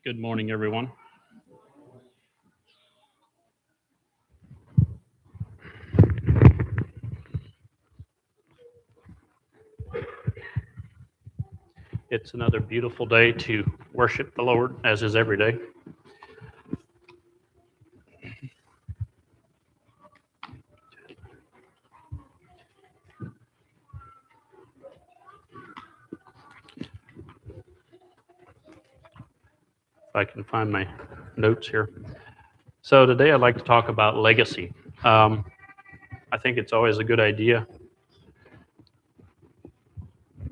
Good morning, everyone. It's another beautiful day to worship the Lord, as is every day. If I can find my notes here. So today I'd like to talk about legacy. I think it's always a good idea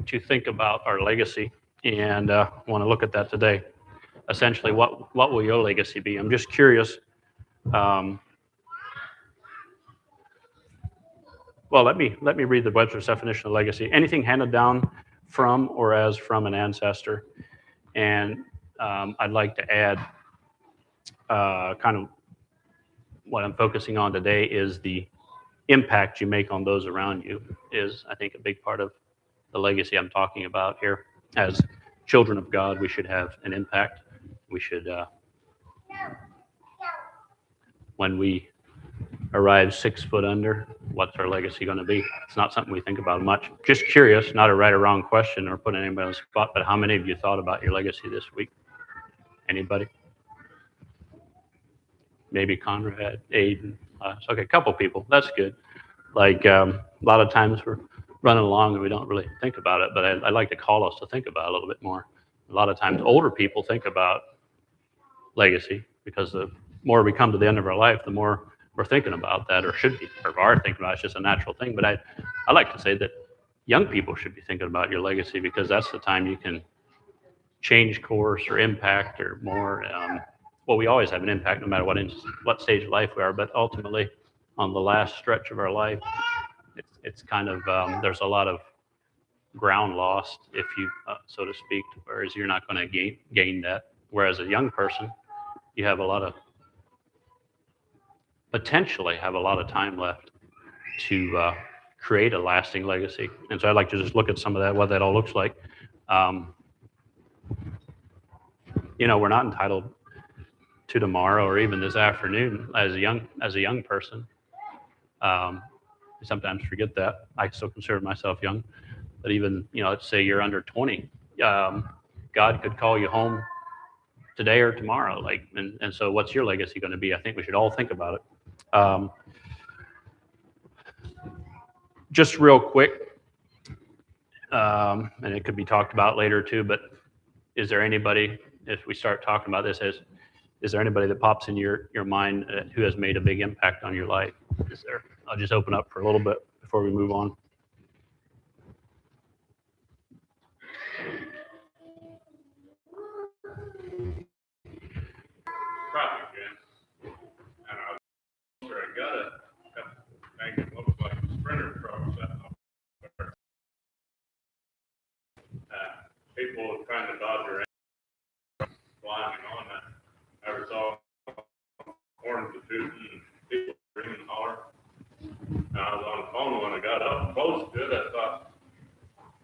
to think about our legacy, and I want to look at that today. Essentially, what will your legacy be? I'm just curious. Well, let me read the Webster's definition of legacy. Anything handed down from or as from an ancestor. And I'd like to add kind of what I'm focusing on today is the impact you make on those around you is, I think, a big part of the legacy I'm talking about here. As children of God, we should have an impact. We should, when we arrive 6 foot under, what's our legacy going to be? It's not something we think about much. Just curious, not a right or wrong question or putting anybody on the spot, but how many of you thought about your legacy this week? Anybody? Maybe Conrad, Aiden. Okay, a couple people. That's good. Like a lot of times we're running along and we don't really think about it, but I'd like to call us to think about it a little bit more. A lot of times older people think about legacy because the more we come to the end of our life, the more we're thinking about that, or should be, or are thinking about it. It's just a natural thing. But I like to say that young people should be thinking about your legacy because that's the time you can change course or impact or more. Well, we always have an impact no matter what stage of life we are, but ultimately on the last stretch of our life, it's kind of, there's a lot of ground lost, if you, so to speak, whereas you're not going to gain that. Whereas a young person, you have potentially have a lot of time left to create a lasting legacy. And so I'd like to just look at some of that, what that all looks like. We're not entitled to tomorrow or even this afternoon as a young person. I sometimes forget that. I still consider myself young, but even, let's say you're under 20, God could call you home today or tomorrow. And so what's your legacy going to be? I think we should all think about it. Just real quick, and it could be talked about later too, but is there anybody, if we start talking about this, is there anybody that pops in your mind who has made a big impact on your life? Is there? I'll just open up for a little bit before we move on. People were trying to dodge her flying on that. I ever saw horns of tooting and people screaming and holler. I was on the phone when I got up close to it. I thought,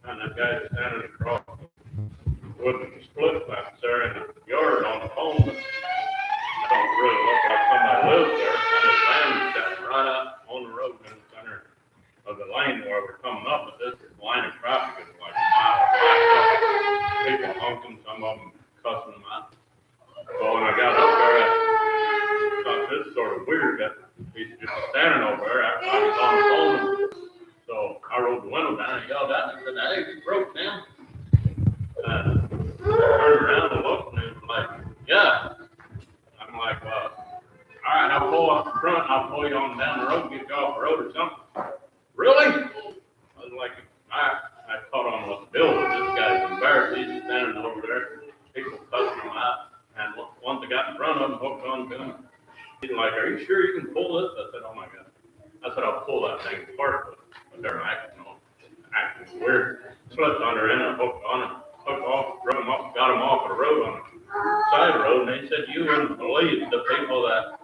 man, that guy's standing across the wooden split fence there in the yard on the phone. It don't really look like somebody lives there. And his van's sitting right up on the road in the center of the lane where we're coming up, but this line of traffic is like miles back. People honking, some of them cussing them out. So when I got up there, I thought this is sort of weird that he's just standing over there after I was on the phone. So I rolled the window down and yelled out and I said, "Hey, you broke down?" Turned around and looked and it was like, "Yeah." I'm like, "All right, I'll pull up the front, I'll pull you on down the road and get you off the road or something." "Really?" I was like, I caught on what the deal was. This guy's embarrassed. He's standing over there, people cussing him out. And once I got in front of him, hooked on to him, he's like, "Are you sure you can pull this?" I said, "Oh my God." I said, "I'll pull that thing apart." But they're acting weird. Slipped under in and hooked on him, hooked off, drove him up, got him off the road on the side road. And he said, "You wouldn't believe the people that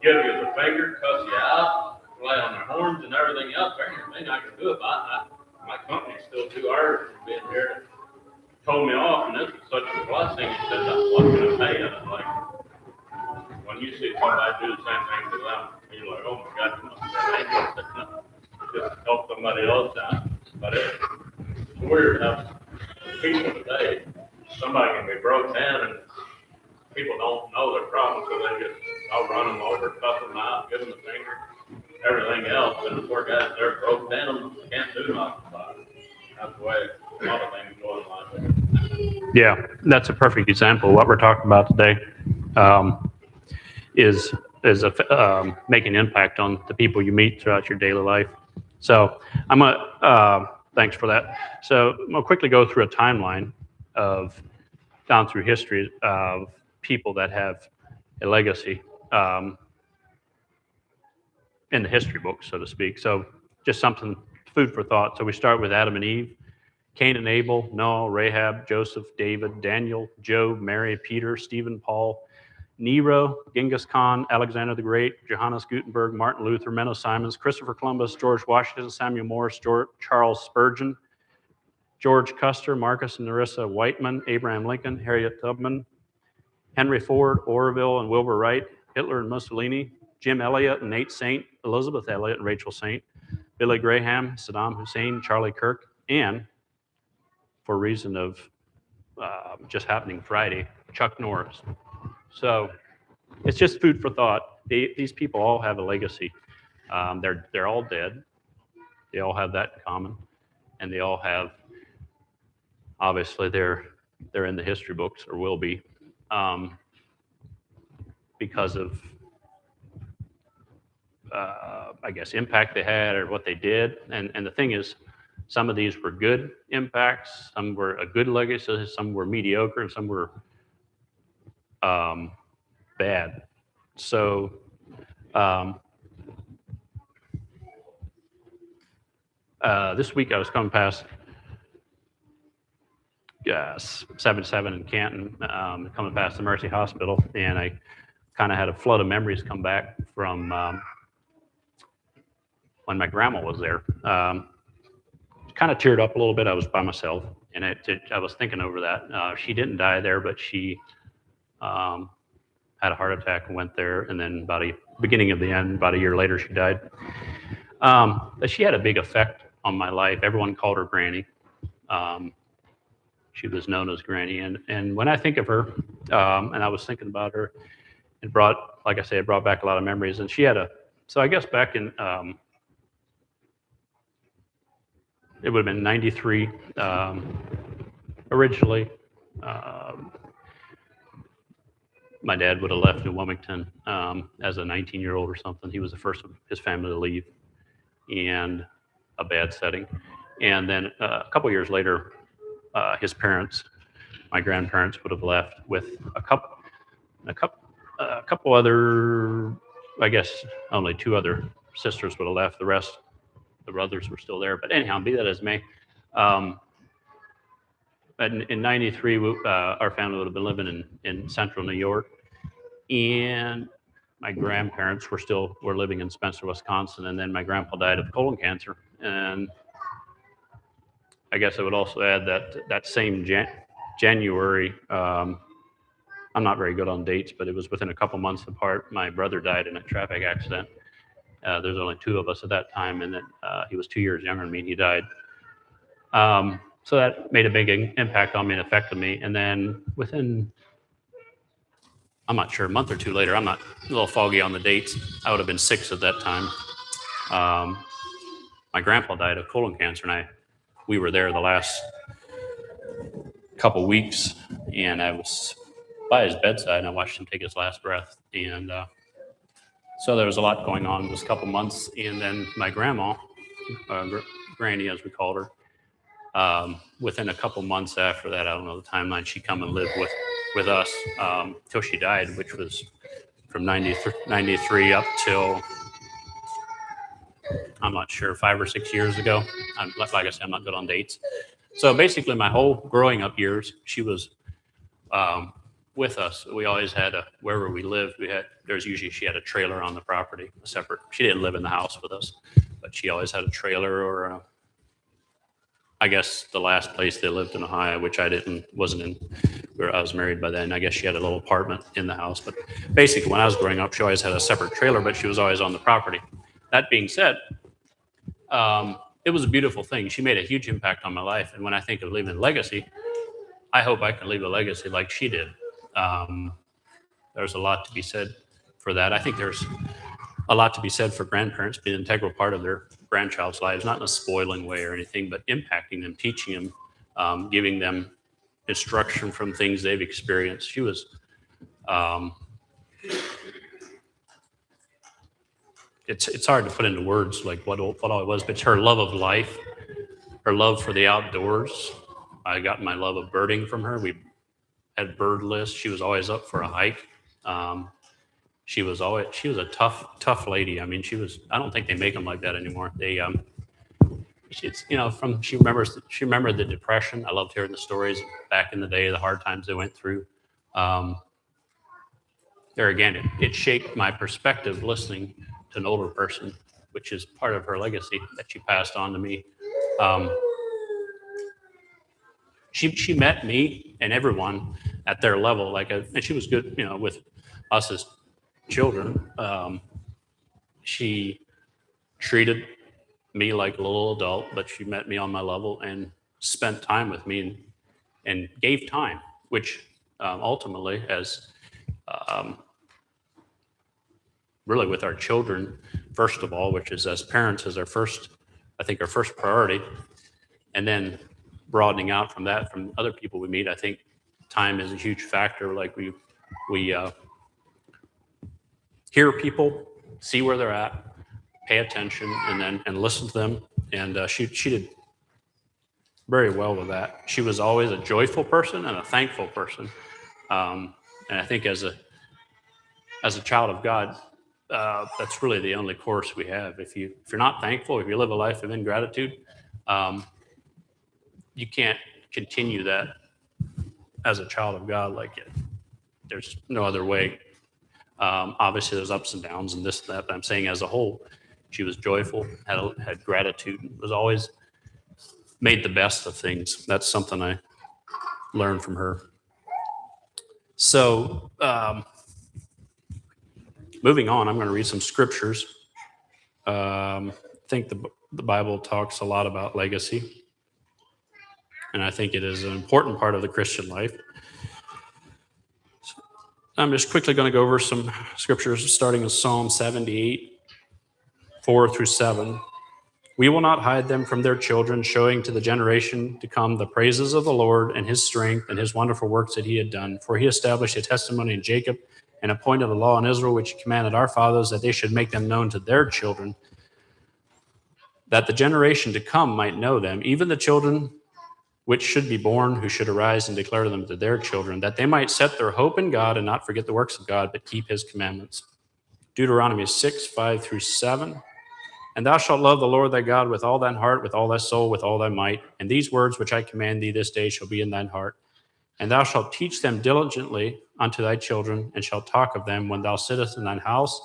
give you the finger, cuss you out, play on their horns and everything else. There's anything I can do about that. My company's still too hard from being here to told me off, and this was such a blessing. He said, "What can I pay you?" And I'm like, when you see somebody do the same thing to them, you're like, "Oh my God, you must be an angel." Just help somebody else out. But it's weird how people today, somebody can be broke down and people don't know their problem, so they just, I'll run them over, cuff them out, give them the finger, everything else. And the poor guys, they're broke down, can't do nothing about it. That's the way a lot of things go in life. Yeah, that's a perfect example. What we're talking about today is making an impact on the people you meet throughout your daily life. So I'm gonna thanks for that. So I'm gonna quickly go through a timeline of down through history of people that have a legacy in the history books, so to speak. So just something food for thought. So we start with Adam and Eve, Cain and Abel, Noah, Rahab, Joseph, David, Daniel, Job, Mary, Peter, Stephen, Paul, Nero, Genghis Khan, Alexander the Great, Johannes Gutenberg, Martin Luther, Menno Simons, Christopher Columbus, George Washington, Samuel Morse, Charles Spurgeon, George Custer, Marcus and Nerissa Whiteman, Abraham Lincoln, Harriet Tubman, Henry Ford, Orville and Wilbur Wright, Hitler and Mussolini, Jim Elliot and Nate Saint, Elizabeth Elliot and Rachel Saint, Billy Graham, Saddam Hussein, Charlie Kirk, and for reason of just happening Friday, Chuck Norris. So it's just food for thought. These people all have a legacy. They're all dead. They all have that in common, and they all have, obviously, they're in the history books or will be, because of I guess impact they had or what they did. And the thing is, some of these were good impacts, some were a good legacy, some were mediocre, and some were bad. So this week I was coming past 77 in Canton, coming past the Mercy Hospital, and I kind of had a flood of memories come back from when my grandma was there. Kind of teared up a little bit. I was by myself, and I was thinking over that. She didn't die there, but she had a heart attack and went there, and then beginning of the end, about a year later, she died. But she had a big effect on my life. Everyone called her Granny. She was known as Granny, and when I think of her, and I was thinking about her, it brought back a lot of memories. And she had so I guess back in, it would have been 93, originally, my dad would have left in Wilmington as a 19-year-old or something. He was the first of his family to leave, and a bad setting. And then a couple years later, his parents, my grandparents, would have left with a couple other, I guess only two other sisters would have left. The rest, the brothers were still there. But anyhow, be that as may, in 93, our family would have been living in central New York, and my grandparents were living in Spencer, Wisconsin, and then my grandpa died of colon cancer. And I guess I would also add that same January, I'm not very good on dates, but it was within a couple months apart, my brother died in a traffic accident. There's only two of us at that time, and then he was 2 years younger than me, and he died. So that made a big impact on me and affected me. And then within, I'm not sure, a month or two later, I'm not a little foggy on the dates. I would have been 6 at that time. My grandpa died of colon cancer, and we were there the last couple weeks, and I was by his bedside, and I watched him take his last breath. And so there was a lot going on this couple months. And then my grandma, Granny as we called her, within a couple months after that, I don't know the timeline, she come and lived with us till she died, which was from 93 up till, I'm not sure, 5 or 6 years ago. Like I said, I'm not good on dates. So basically my whole growing up years, she was with us. We always had wherever we lived, she had a trailer on the property, a separate. She didn't live in the house with us, but she always had a trailer or I guess the last place they lived in Ohio, which wasn't in, where I was married by then. I guess she had a little apartment in the house. But basically, when I was growing up, she always had a separate trailer, but she was always on the property. That being said, it was a beautiful thing. She made a huge impact on my life. And when I think of leaving a legacy, I hope I can leave a legacy like she did. There's a lot to be said for that. I think there's a lot to be said for grandparents being an integral part of their grandchild's lives, not in a spoiling way or anything, but impacting them, teaching them, giving them instruction from things they've experienced. She was, it's hard to put into words like what all it was, but it's her love of life, her love for the outdoors. I got my love of birding from her. We had bird lists. She was always up for a hike. She was a tough lady. I mean, I don't think they make them like that anymore. It's, she remembered the Depression. I loved hearing the stories back in the day, the hard times they went through. There again, it shaped my perspective listening to an older person, which is part of her legacy that she passed on to me. She met me and everyone at their level, and she was good, with us as children. She treated me like a little adult, but she met me on my level and spent time with me and gave time, which ultimately, as really with our children, first of all, which is as parents is our first priority, and then broadening out from that, from other people we meet. I think time is a huge factor. Like we hear people, see where they're at, pay attention, and listen to them. And she did very well with that. She was always a joyful person and a thankful person. And I think as a child of God, that's really the only course we have. If you're not thankful, if you live a life of ingratitude, you can't continue that as a child of God. There's no other way. Obviously, there's ups and downs and this and that, but I'm saying as a whole, she was joyful, had gratitude, was always made the best of things. That's something I learned from her. So, moving on, I'm going to read some scriptures. I think the Bible talks a lot about legacy, and I think it is an important part of the Christian life. I'm just quickly going to go over some scriptures, starting with Psalm 78, 4-7. We will not hide them from their children, showing to the generation to come the praises of the Lord and his strength and his wonderful works that he had done. For he established a testimony in Jacob and appointed a law in Israel, which he commanded our fathers that they should make them known to their children, that the generation to come might know them, even the children which should be born, who should arise and declare them to their children, that they might set their hope in God and not forget the works of God, but keep his commandments. Deuteronomy 6, 5-7. And thou shalt love the Lord thy God with all thine heart, with all thy soul, with all thy might. And these words which I command thee this day shall be in thine heart. And thou shalt teach them diligently unto thy children, and shalt talk of them when thou sittest in thine house,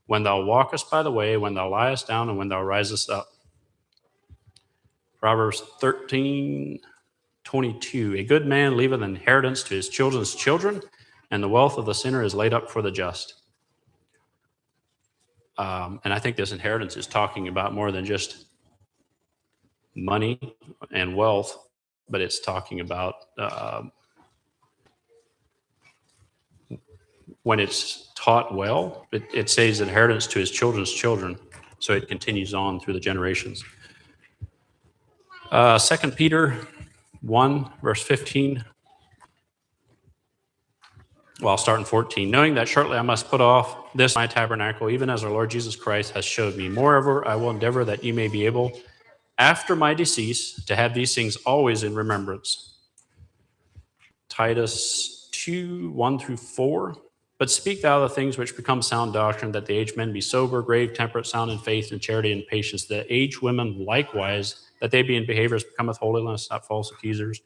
when thou walkest by the way, when thou liest down, and when thou risest up. Proverbs 13:22. A good man leaveth an inheritance to his children's children, and the wealth of the sinner is laid up for the just. And I think this inheritance is talking about more than just money and wealth, but it's talking about when it's taught well, it says inheritance to his children's children, so it continues on through the generations. 2 Peter 1, verse 15. Well, I'll start in 14. Knowing that shortly I must put off this my tabernacle, even as our Lord Jesus Christ has showed me. Moreover, I will endeavor that you may be able, after my decease, to have these things always in remembrance. Titus 2, 1-4. But speak thou the things which become sound doctrine, that the aged men be sober, grave, temperate, sound in faith, and charity, and patience. The aged women likewise, that they be in behaviors becometh holiness, not false accusers,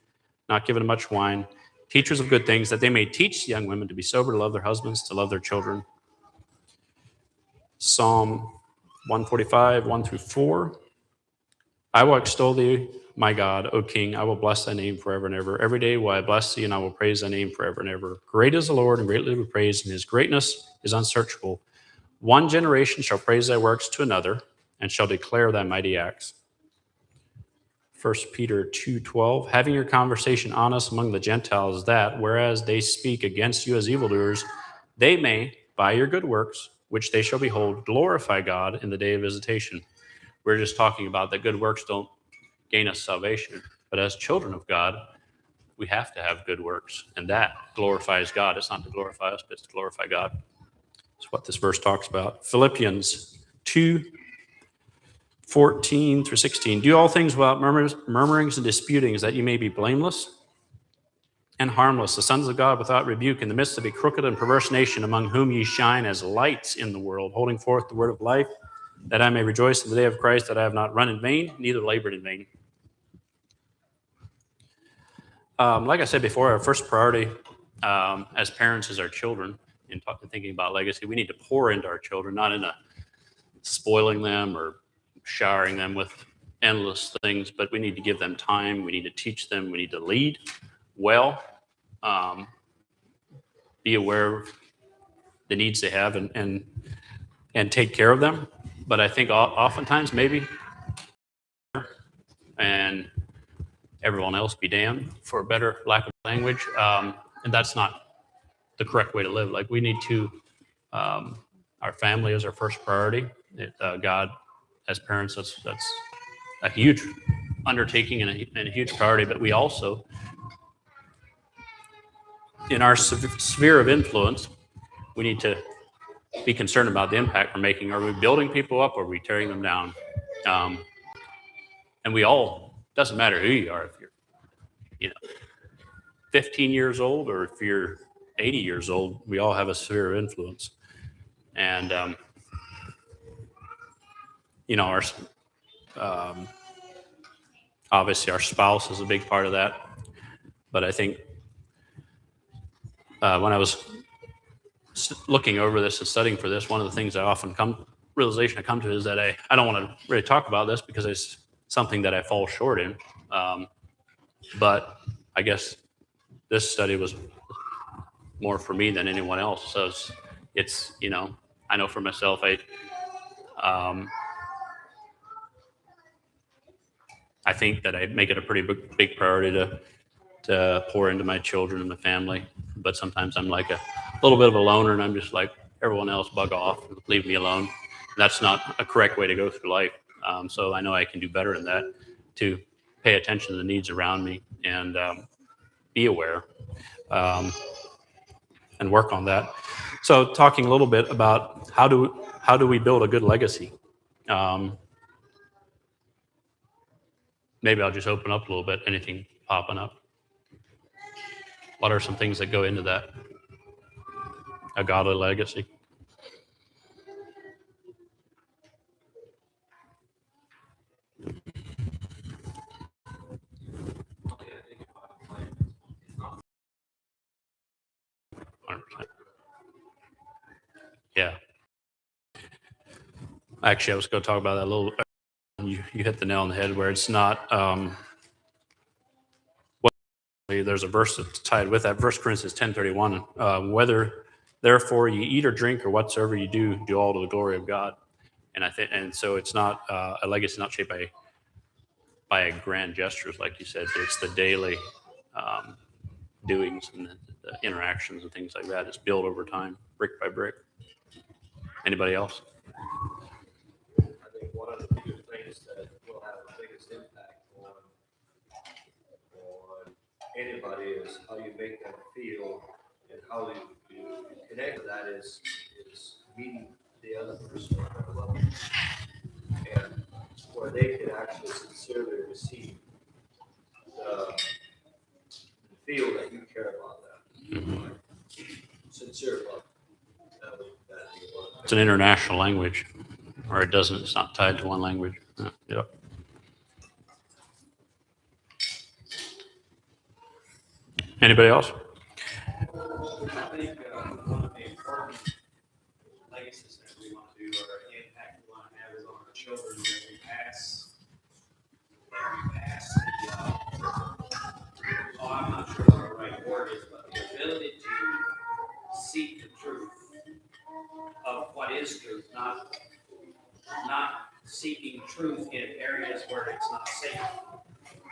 not given to much wine, teachers of good things, that they may teach the young women to be sober, to love their husbands, to love their children. Psalm 145, 1-4. I will extol thee, my God, O King, I will bless thy name forever and ever. Every day will I bless thee, and I will praise thy name forever and ever. Great is the Lord, and greatly to be praised, and his greatness is unsearchable. One generation shall praise thy works to another, and shall declare thy mighty acts. 1 Peter 2:12, having your conversation honest among the Gentiles, that, whereas they speak against you as evildoers, they may, by your good works, which they shall behold, glorify God in the day of visitation. We're just talking about that good works don't gain us salvation. But as children of God, we have to have good works, and that glorifies God. It's not to glorify us, but it's to glorify God. That's what this verse talks about. Philippians 2:14-16. Do all things without murmurings and disputings, that you may be blameless and harmless, the sons of God without rebuke, in the midst of a crooked and perverse nation, among whom ye shine as lights in the world, holding forth the word of life, that I may rejoice in the day of Christ, that I have not run in vain, neither labored in vain. Like I said before, our first priority as parents is our children. In thinking about legacy, we need to pour into our children, not into spoiling them or showering them with endless things, but we need to give them time. We need to teach them. We need to lead well, be aware of the needs they have, and take care of them. But I think oftentimes maybe, and everyone else be damned, for a better lack of language, and that's not the correct way to live. Like, we need to, our family is our first priority. God, as parents, that's a huge undertaking and a huge priority. But we also, in our sphere of influence, we need to be concerned about the impact we're making. Are we building people up, or are we tearing them down? And we all, doesn't matter who you are, if you're 15 years old or if you're 80 years old, we all have a sphere of influence. And our obviously our spouse is a big part of that. But I think when I was looking over this and studying for this, one of the things I realization I come to is that I don't want to really talk about this because it's something that I fall short in. But I guess this study was more for me than anyone else. So it's I know for myself, I think that I make it a pretty big priority to pour into my children and my family. But sometimes I'm like a little bit of a loner, and I'm just like, everyone else, bug off, leave me alone. That's not a correct way to go through life. So I know I can do better in that, to pay attention to the needs around me and be aware and work on that. So talking a little bit about how do we build a good legacy? Maybe I'll just open up a little bit. Anything popping up? What are some things that go into that? A godly legacy. Yeah. Actually, I was going to talk about that a little. You hit the nail on the head where it's not. There's a verse that's tied with that. 1 Corinthians 10:31. Whether therefore you eat or drink or whatsoever you do, do all to the glory of God. And so it's not a legacy not shaped by grand gestures, like you said. It's the daily doings and the interactions and things like that. It's built over time, brick by brick. Anybody else? I think one of the biggest things that will have the biggest impact on anybody is how you make them feel, and how you connect to that is meeting the other person on their level, and where they can actually sincerely receive the feel that you care about them. Mm-hmm. Sincere love. It's an international language, or it's not tied to one language. Yep. Anybody else? I think one of the important legacies that we want to do, or impact we want to have, is on our children that we pass word is, but the ability to seek the truth of what is truth, not seeking truth in areas where it's not safe,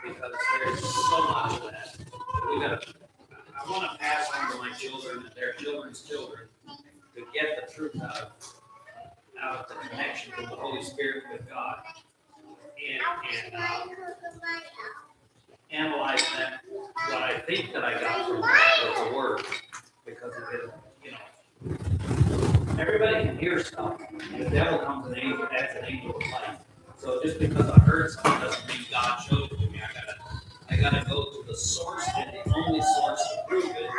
because there's so much of that. I want to pass on to my children and their children's children to get the truth out of the connection with the Holy Spirit with God, and analyze that, what I think that I got from that with the Word, because everybody can hear stuff. The devil comes as an angel of light. So just because I heard something doesn't mean God showed it to me. I gotta go to the source, and the only source to prove it,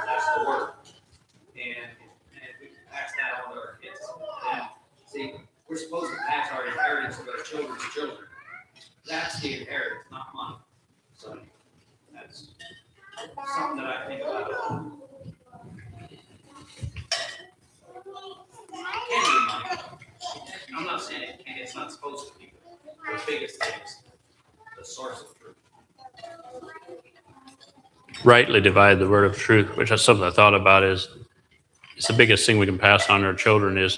that's the Word. And if we can pass that on to our kids, then see, we're supposed to pass our inheritance to our children's children. That's the inheritance, not money. So that's something that I think about. It can be money. I'm not saying it can't, it's not supposed to be. The biggest thing is the source of truth. Rightly divide the word of truth, which is something I thought about. Is it's the biggest thing we can pass on to our children is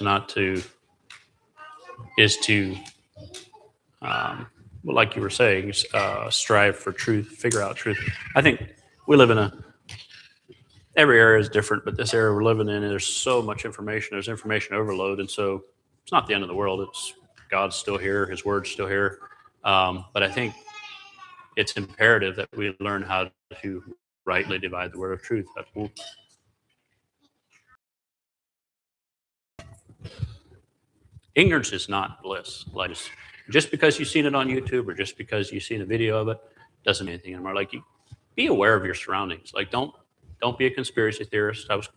well, like you were saying, strive for truth, figure out truth. I think we live in every area is different, but this area we're living in, there's so much information. There's information overload, and so it's not the end of the world. It's God's still here, His Word's still here. But I think it's imperative that we learn how to rightly divide the word of truth. Ignorance is not bliss. Like, just because you've seen it on YouTube or just because you've seen a video of it doesn't mean anything anymore. Like, be aware of your surroundings. Like, don't be a conspiracy theorist. I was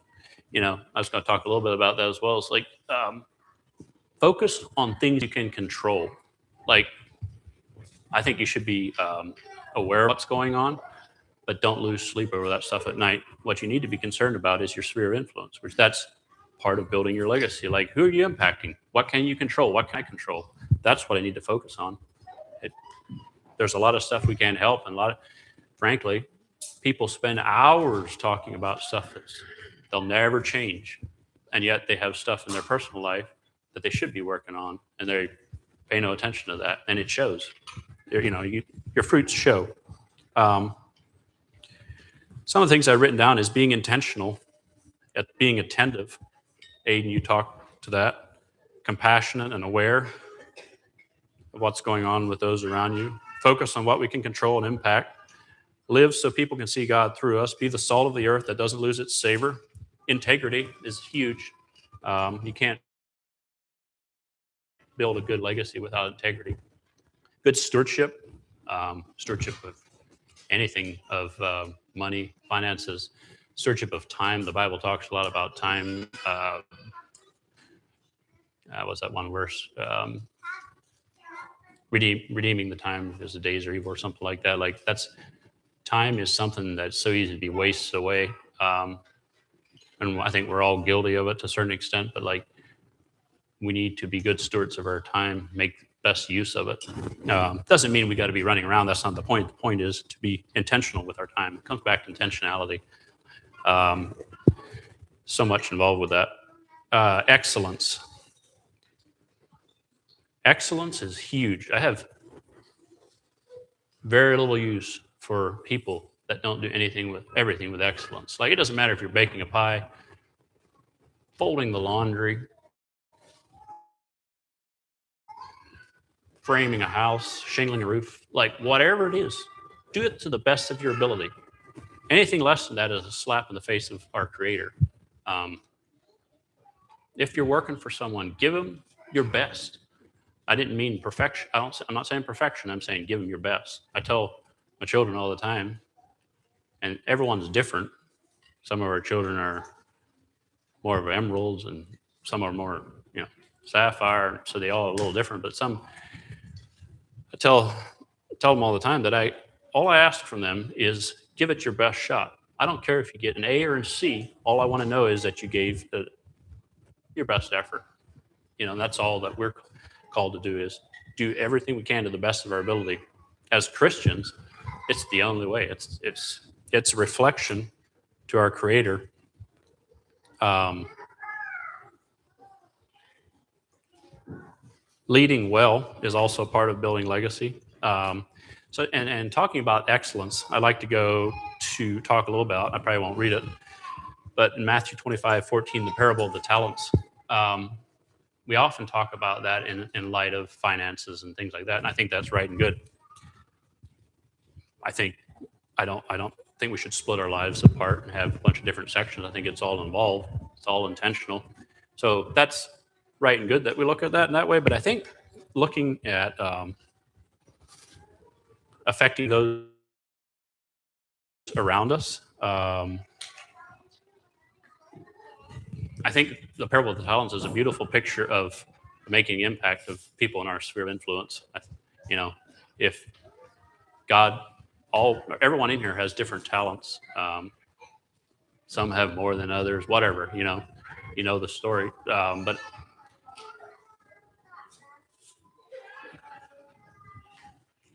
going to talk a little bit about that as well. It's like, focus on things you can control. Like, I think you should be aware of what's going on, but don't lose sleep over that stuff at night. What you need to be concerned about is your sphere of influence, which that's part of building your legacy. Like, who are you impacting? What can you control? What can I control? That's what I need to focus on. There's a lot of stuff we can't help, and frankly, people spend hours talking about stuff they'll never change, and yet they have stuff in their personal life that they should be working on, and they pay no attention to that, and it shows. Your fruits show. Some of the things I've written down is being intentional, at being attentive. Aiden, you talked to that. Compassionate and aware of what's going on with those around you. Focus on what we can control and impact. Live so people can see God through us. Be the salt of the earth that doesn't lose its savor. Integrity is huge. You can't build a good legacy without integrity. Good stewardship. Stewardship of anything, of money, finances. Stewardship of time. The Bible talks a lot about time. What's that one verse? Redeeming the time as the days are evil, or something like that. Like, time is something that's so easy to be wasted away. And I think we're all guilty of it to a certain extent, but we need to be good stewards of our time, make best use of it. Doesn't mean we got to be running around. That's not the point. The point is to be intentional with our time. It comes back to intentionality. So much involved with that. Excellence. Excellence is huge. I have very little use for people that don't do everything with excellence. Like, it doesn't matter if you're baking a pie, folding the laundry, framing a house, shingling a roof, like whatever it is, do it to the best of your ability. Anything less than that is a slap in the face of our Creator. If you're working for someone, give them your best. I didn't mean perfection. I'm not saying perfection. I'm saying give them your best. I tell my children all the time, and everyone's different. Some of our children are more of emeralds, and some are more, sapphire. So they all are a little different. But some, I tell them all the time that all I ask from them is give it your best shot. I don't care if you get an A or a C. All I want to know is that you gave your best effort. And that's all that we're called to do, is do everything we can to the best of our ability. As Christians, it's the only way. It's a reflection to our Creator. Leading well is also part of building legacy. And talking about excellence, I'd like to go to talk a little about, I probably won't read it, but in Matthew 25:14, the parable of the talents, we often talk about that in light of finances and things like that, and I think that's right and good. I don't think we should split our lives apart and have a bunch of different sections. I think it's all involved. It's all intentional. So that's right and good that we look at that in that way. But I think looking at affecting those around us, I think the parable of the talents is a beautiful picture of making impact of people in our sphere of influence. You know, if God, everyone in here has different talents. Some have more than others, whatever, you know the story. But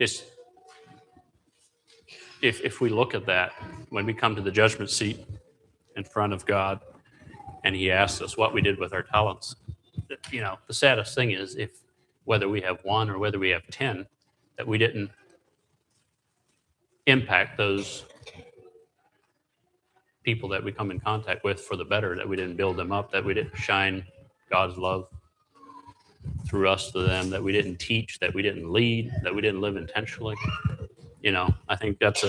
it's, if we look at that, when we come to the judgment seat in front of God and he asks us what we did with our talents, you know, the saddest thing is whether we have one or whether we have 10, that we didn't impact those people that we come in contact with for the better, that we didn't build them up, that we didn't shine God's love through us to them, that we didn't teach, that we didn't lead, that we didn't live intentionally. You know, I think that's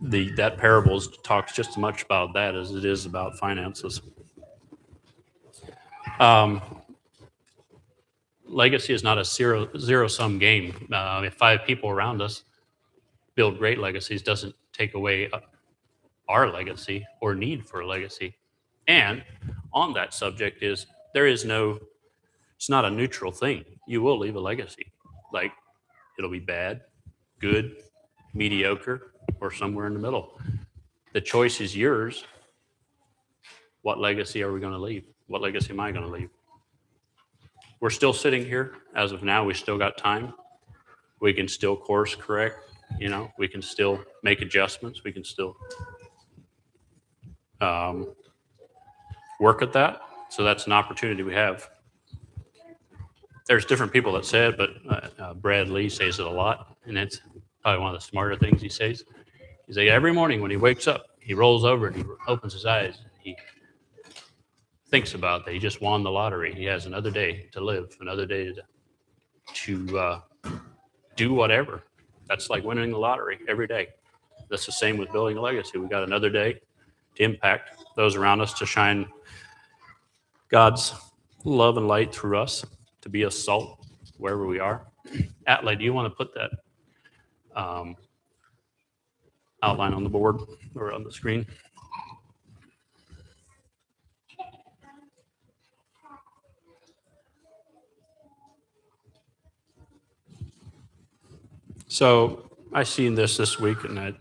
that parable talks just as much about that as it is about finances. Legacy is not a zero-sum game. If 5 people around us build great legacies, doesn't take away our legacy or need for a legacy. And on that subject it's not a neutral thing. You will leave a legacy. Like, it'll be bad, good, mediocre, or somewhere in the middle. The choice is yours. What legacy are we going to leave? What legacy am I going to leave? We're still sitting here. As of now, we still got time. We can still course correct. You know, we can still make adjustments. We can still work at that. So that's an opportunity we have. There's different people that say it, but Brad Lee says it a lot, and it's probably one of the smarter things he says. He's like, every morning when he wakes up, he rolls over and he opens his eyes. And he thinks about that. He just won the lottery. He has another day to live, another day to do whatever. That's like winning the lottery every day. That's the same with building a legacy. We got another day to impact those around us, to shine God's love and light through us, to be a salt wherever we are. Atlee, do you want to put that outline on the board or on the screen? So I seen this week, and I'm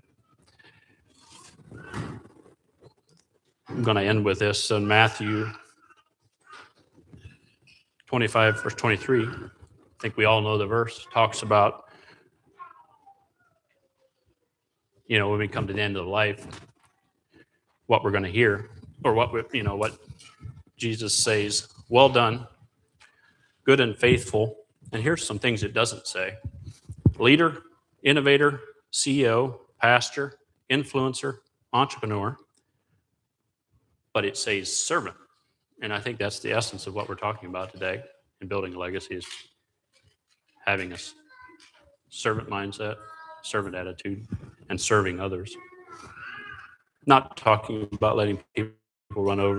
going to end with this. So in Matthew 25, verse 23, I think we all know the verse, talks about, you know, when we come to the end of life, what we're going to hear, or what Jesus says, well done, good and faithful. And here's some things it doesn't say. Leader, innovator, CEO, pastor, influencer, entrepreneur, but it says servant. And I think that's the essence of what we're talking about today in building a legacy, is having a servant mindset, servant attitude, and serving others. Not talking about letting people run over